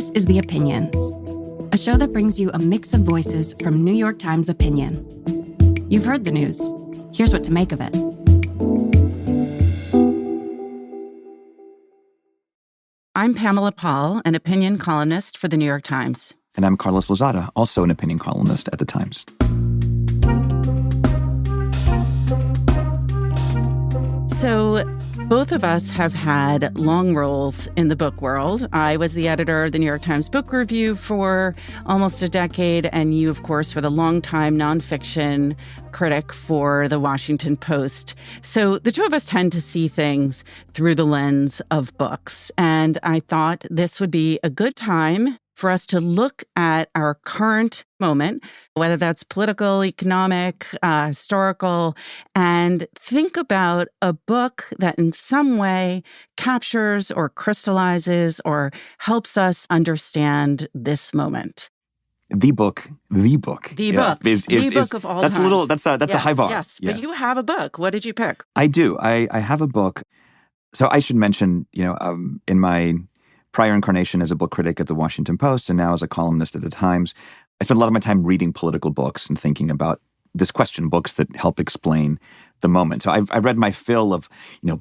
This is The Opinions, a show that brings you a mix of voices from New York Times Opinion. You've heard the news. Here's what to make of it. I'm Pamela Paul, an opinion columnist for the New York Times. And I'm Carlos Lozada, also an opinion columnist at the Times. So both of us have had long roles in the book world. I was the editor of the New York Times Book Review for almost a decade, and you, of course, were the longtime nonfiction critic for the Washington Post. So the two of us tend to see things through the lens of books, and I thought this would be a good time for us to look at our current moment, whether that's political, economic, historical, and think about a book that in some way captures or crystallizes or helps us understand this moment. The book is the book of all time. That's a high bar. Yes, but you have a book. What did you pick? I do. I have a book. So I should mention, in my prior incarnation as a book critic at the Washington Post and now as a columnist at the Times, I spent a lot of my time reading political books and thinking about this question, books that help explain the moment. So I've read my fill of,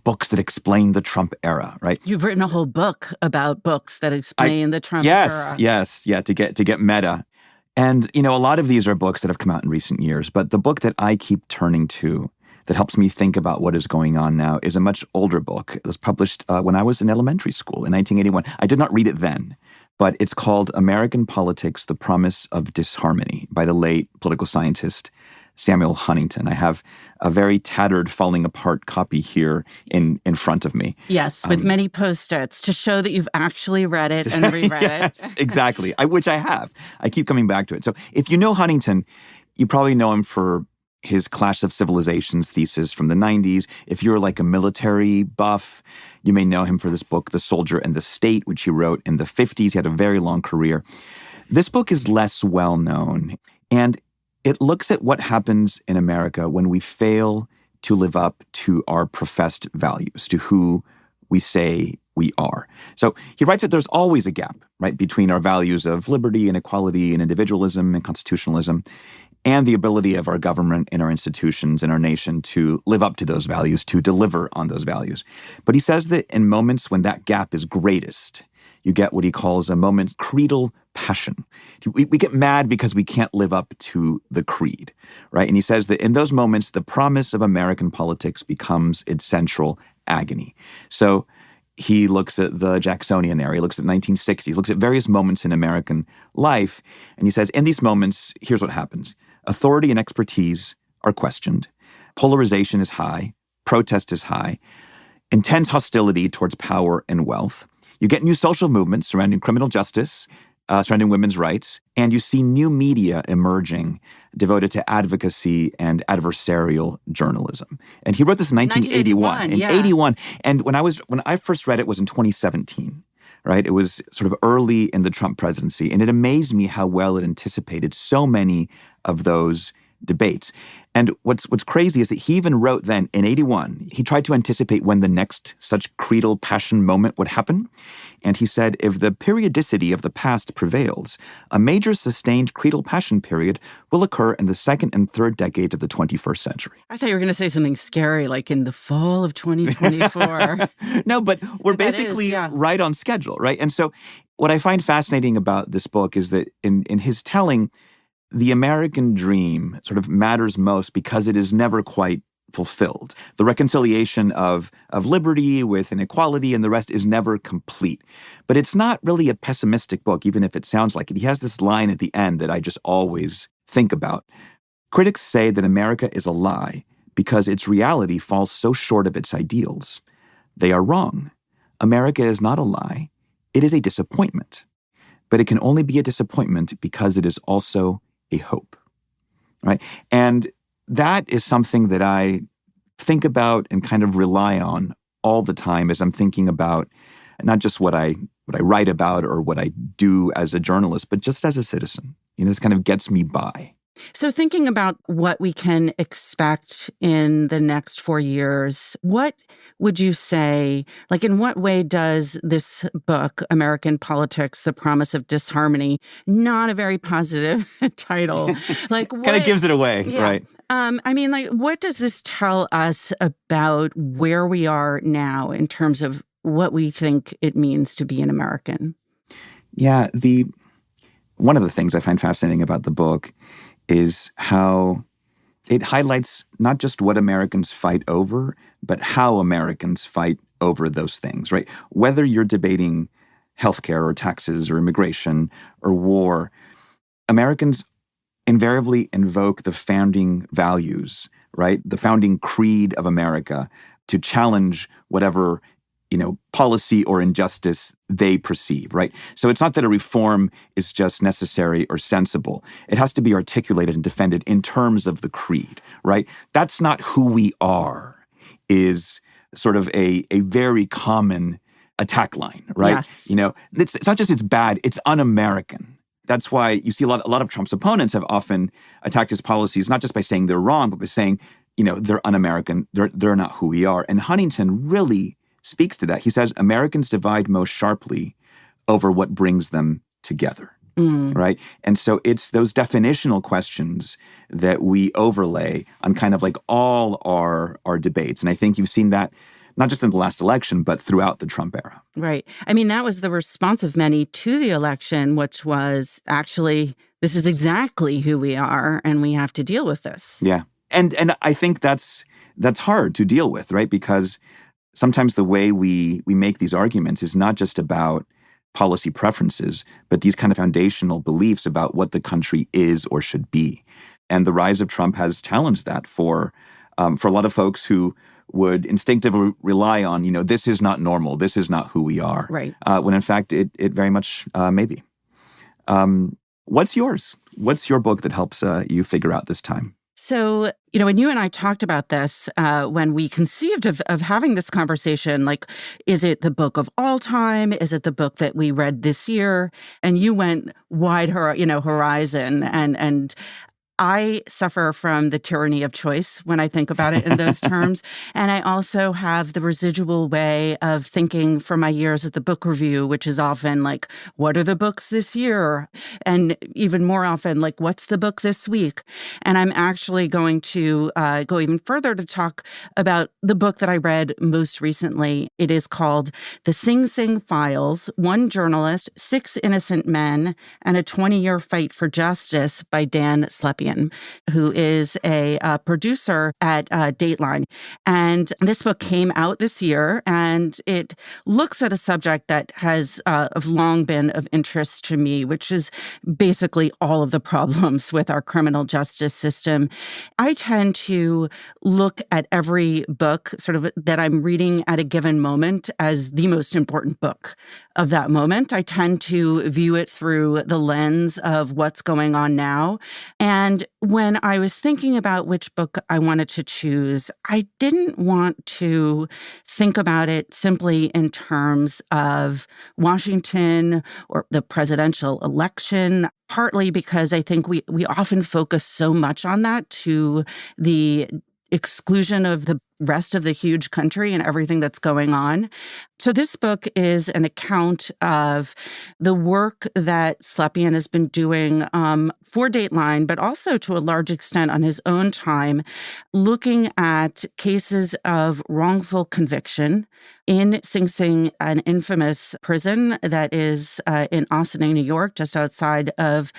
books that explain the Trump era, right? You've written a whole book about books that explain the Trump era. Yes, to get meta. And, a lot of these are books that have come out in recent years, but the book that I keep turning to that helps me think about what is going on now is a much older book. It was published when I was in elementary school in 1981. I did not read it then, but it's called American Politics, The Promise of Disharmony by the late political scientist Samuel Huntington. I have a very tattered, falling apart copy here in front of me. Yes, with many Post-its to show that you've actually read it and reread yes, it. Exactly, which I have. I keep coming back to it. So if you know Huntington, you probably know him for his Clash of Civilizations thesis from the 90s. If you're like a military buff, you may know him for this book, The Soldier and the State, which he wrote in the 50s. He had a very long career. This book is less well known, and it looks at what happens in America when we fail to live up to our professed values, to who we say we are. So he writes that there's always a gap, right, between our values of liberty and equality and individualism and constitutionalism and the ability of our government and our institutions and our nation to live up to those values, to deliver on those values. But he says that in moments when that gap is greatest, you get what he calls a moment's creedal passion. We get mad because we can't live up to the creed, right? And he says that in those moments, the promise of American politics becomes its central agony. So he looks at the Jacksonian era, he looks at 1960s, looks at various moments in American life, and he says, in these moments, here's what happens. Authority and expertise are questioned. Polarization is high. Protest is high. Intense hostility towards power and wealth. You get new social movements surrounding criminal justice, surrounding women's rights, and you see new media emerging devoted to advocacy and adversarial journalism. And he wrote this in 1981. In 81. And when I first read it was in 2017. Right? It was sort of early in the Trump presidency, and it amazed me how well it anticipated so many of those debates. And what's crazy is that he even wrote then in 81, he tried to anticipate when the next such creedal passion moment would happen. And he said, if the periodicity of the past prevails, a major sustained creedal passion period will occur in the second and third decades of the 21st century. I thought you were going to say something scary, like in the fall of 2024. No, but we're basically right on schedule, right? And so what I find fascinating about this book is that in his telling, the American dream sort of matters most because it is never quite fulfilled. The reconciliation of liberty with inequality and the rest is never complete. But it's not really a pessimistic book, even if it sounds like it. He has this line at the end that I just always think about. Critics say that America is a lie because its reality falls so short of its ideals. They are wrong. America is not a lie. It is a disappointment. But it can only be a disappointment because it is also a hope, right? And that is something that I think about and kind of rely on all the time as I'm thinking about not just what I write about or what I do as a journalist, but just as a citizen. This kind of gets me by. So thinking about what we can expect in the next 4 years, what would you say, like in what way does this book, American Politics, The Promise of Disharmony, not a very positive title, like Kind of what, gives it away, yeah. right? Like what does this tell us about where we are now in terms of what we think it means to be an American? Yeah, one of the things I find fascinating about the book is how it highlights not just what Americans fight over, but how Americans fight over those things, right? Whether you're debating healthcare or taxes or immigration or war, Americans invariably invoke the founding values, right? The founding creed of America to challenge whatever, policy or injustice they perceive, right? So it's not that a reform is just necessary or sensible. It has to be articulated and defended in terms of the creed, right? That's not who we are, is sort of a very common attack line, right? Yes. It's not just it's bad, it's un-American. That's why you see a lot of Trump's opponents have often attacked his policies, not just by saying they're wrong, but by saying, they're un-American, they're not who we are. And Huntington really speaks to that. He says, Americans divide most sharply over what brings them together, right? And so it's those definitional questions that we overlay on kind of like all our debates. And I think you've seen that not just in the last election, but throughout the Trump era. Right. I mean, that was the response of many to the election, which was actually, this is exactly who we are, and we have to deal with this. Yeah. And I think that's hard to deal with, right? Because sometimes the way we make these arguments is not just about policy preferences, but these kind of foundational beliefs about what the country is or should be. And the rise of Trump has challenged that for a lot of folks who would instinctively rely on, this is not normal, this is not who we are. Right. When in fact, it very much may be. What's yours? What's your book that helps you figure out this time? So, when you and I talked about this, when we conceived of having this conversation, like, is it the book of all time? Is it the book that we read this year? And you went wide, horizon. And I suffer from the tyranny of choice when I think about it in those terms. And I also have the residual way of thinking from my years at the book review, which is often like, what are the books this year? And even more often, like, what's the book this week? And I'm actually going to go even further to talk about the book that I read most recently. It is called The Sing Sing Files, One Journalist, Six Innocent Men, and a 20-Year Fight for Justice by Dan Slepian, who is a producer at Dateline. And this book came out this year, and it looks at a subject that has long been of interest to me, which is basically all of the problems with our criminal justice system. I tend to look at every book sort of that I'm reading at a given moment as the most important book of that moment. I tend to view it through the lens of what's going on now. And when I was thinking about which book I wanted to choose, I didn't want to think about it simply in terms of Washington or the presidential election, partly because I think we often focus so much on that to the exclusion of the rest of the huge country and everything that's going on. So this book is an account of the work that Slepian has been doing for Dateline, but also to a large extent on his own time, looking at cases of wrongful conviction in Sing Sing, an infamous prison that is in Ossining, New York, just outside of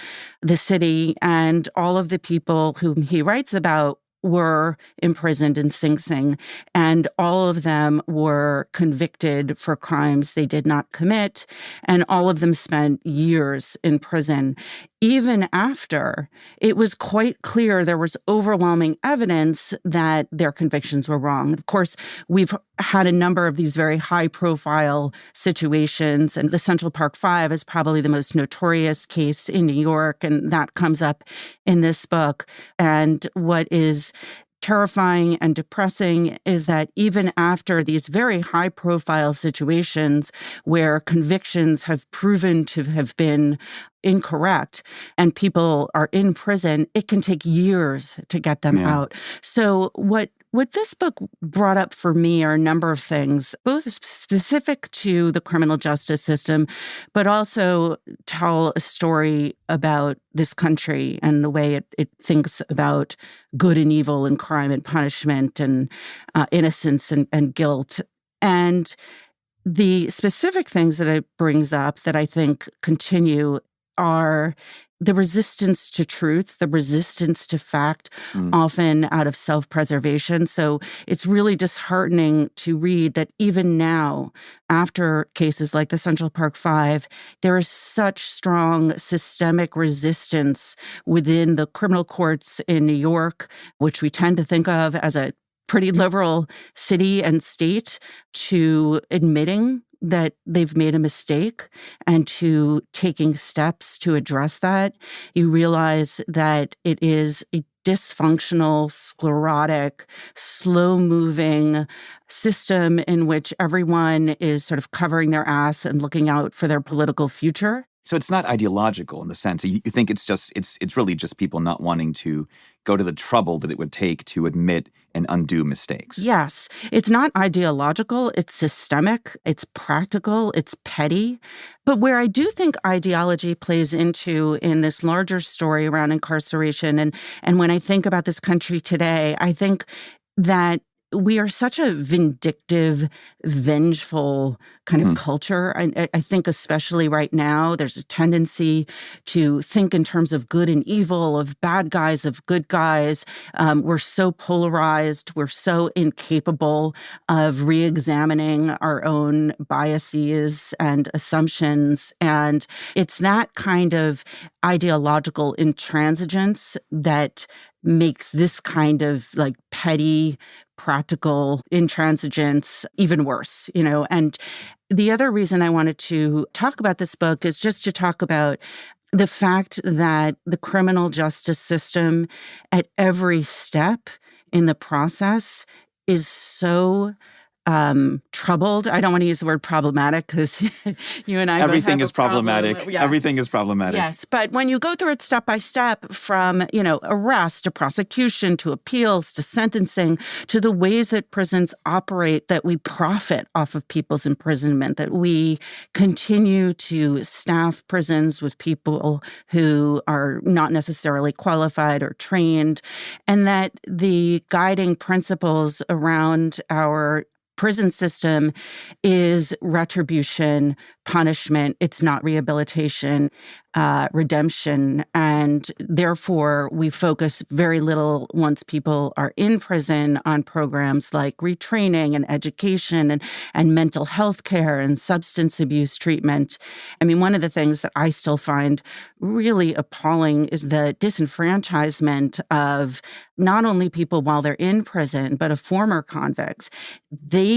the city. And all of the people whom he writes about were imprisoned in Sing Sing, and all of them were convicted for crimes they did not commit, and all of them spent years in prison. Even after it was quite clear there was overwhelming evidence that their convictions were wrong. Of course, we've had a number of these very high-profile situations, and the Central Park Five is probably the most notorious case in New York, and that comes up in this book. And what is terrifying and depressing is that even after these very high-profile situations where convictions have proven to have been incorrect and people are in prison, it can take years to get them out. So what this book brought up for me are a number of things, both specific to the criminal justice system, but also tell a story about this country and the way it thinks about good and evil and crime and punishment and innocence and guilt. And the specific things that it brings up that I think continue are the resistance to truth, the resistance to fact, often out of self-preservation. So it's really disheartening to read that even now, after cases like the Central Park Five, there is such strong systemic resistance within the criminal courts in New York, which we tend to think of as a pretty liberal city and state, to admitting that they've made a mistake and to taking steps to address that. You realize that it is a dysfunctional, sclerotic, slow-moving system in which everyone is sort of covering their ass and looking out for their political future. So it's not ideological in the sense you think it's really just people not wanting to go to the trouble that it would take to admit and undo mistakes. Yes. It's not ideological. It's systemic. It's practical. It's petty. But where I do think ideology plays into in this larger story around incarceration, and when I think about this country today, I think that we are such a vindictive, vengeful kind of culture. I think especially right now, there's a tendency to think in terms of good and evil, of bad guys, of good guys. We're so polarized. We're so incapable of re-examining our own biases and assumptions. And it's that kind of ideological intransigence that makes this kind of like petty, practical intransigence even worse, And the other reason I wanted to talk about this book is just to talk about the fact that the criminal justice system at every step in the process is so troubled. I don't want to use the word problematic because you and I everything both have is problematic. Yes. Everything is problematic. Yes, but when you go through it step by step, from arrest to prosecution to appeals to sentencing to the ways that prisons operate, that we profit off of people's imprisonment, that we continue to staff prisons with people who are not necessarily qualified or trained, and that the guiding principles around our prison system is retribution, punishment. It's not rehabilitation, redemption. And therefore, we focus very little once people are in prison on programs like retraining and education and mental health care and substance abuse treatment. I mean, one of the things that I still find really appalling is the disenfranchisement of not only people while they're in prison, but of former convicts. They,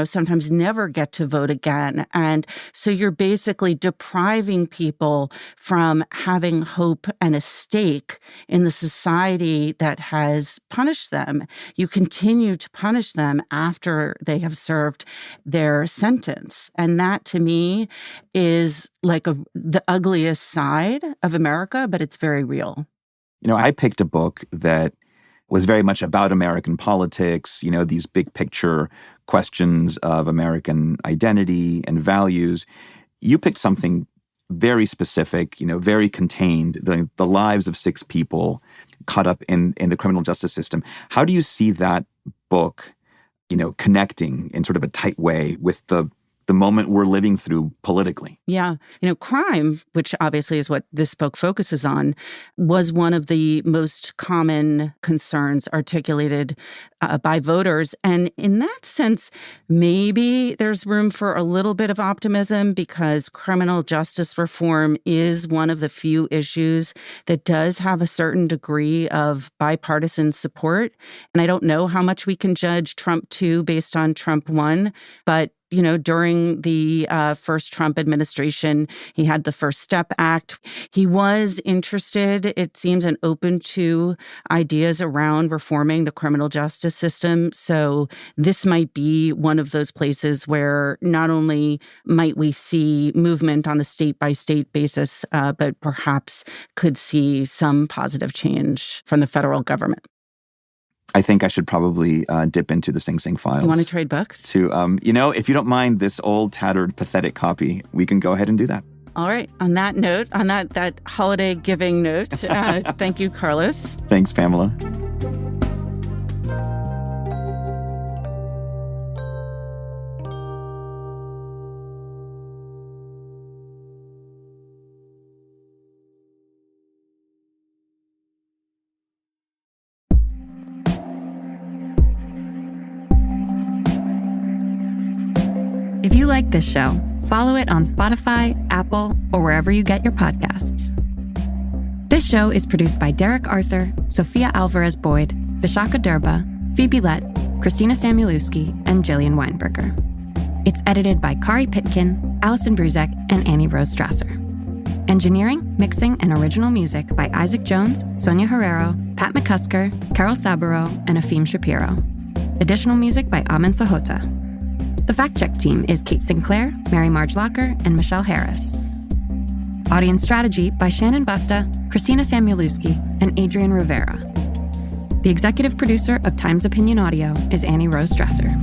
sometimes never get to vote again. And so you're basically depriving people from having hope and a stake in the society that has punished them. You continue to punish them after they have served their sentence. And that, to me, is like the ugliest side of America, but it's very real. I picked a book that was very much about American politics, these big picture questions of American identity and values. You picked something very specific, very contained, the lives of 6 people caught up in the criminal justice system. How do you see that book, connecting in sort of a tight way with the moment we're living through politically? Yeah. Crime, which obviously is what this book focuses on, was one of the most common concerns articulated by voters. And in that sense, maybe there's room for a little bit of optimism because criminal justice reform is one of the few issues that does have a certain degree of bipartisan support. And I don't know how much we can judge Trump 2 based on Trump 1, but during the first Trump administration, he had the First Step Act. He was interested, it seems, and open to ideas around reforming the criminal justice system. So this might be one of those places where not only might we see movement on a state-by-state basis, but perhaps could see some positive change from the federal government. I think I should probably dip into the Sing Sing files. You want to trade books? To, if you don't mind this old, tattered, pathetic copy, we can go ahead and do that. All right. On that note, on that holiday giving note, thank you, Carlos. Thanks, Pamela. If you like this show, follow it on Spotify, Apple, or wherever you get your podcasts. This show is produced by Derek Arthur, Sophia Alvarez-Boyd, Vishaka Durba, Phoebe Lett, Christina Samuelewski, and Jillian Weinberger. It's edited by Kari Pitkin, Allison Bruzek, and Annie Rose Strasser. Engineering, mixing, and original music by Isaac Jones, Sonia Herrero, Pat McCusker, Carol Saburo, and Afim Shapiro. Additional music by Amin Sahota. The fact-check team is Kate Sinclair, Mary Marge Locker, and Michelle Harris. Audience strategy by Shannon Busta, Christina Samuelewski, and Adrian Rivera. The executive producer of Times Opinion Audio is Annie Rose Strasser.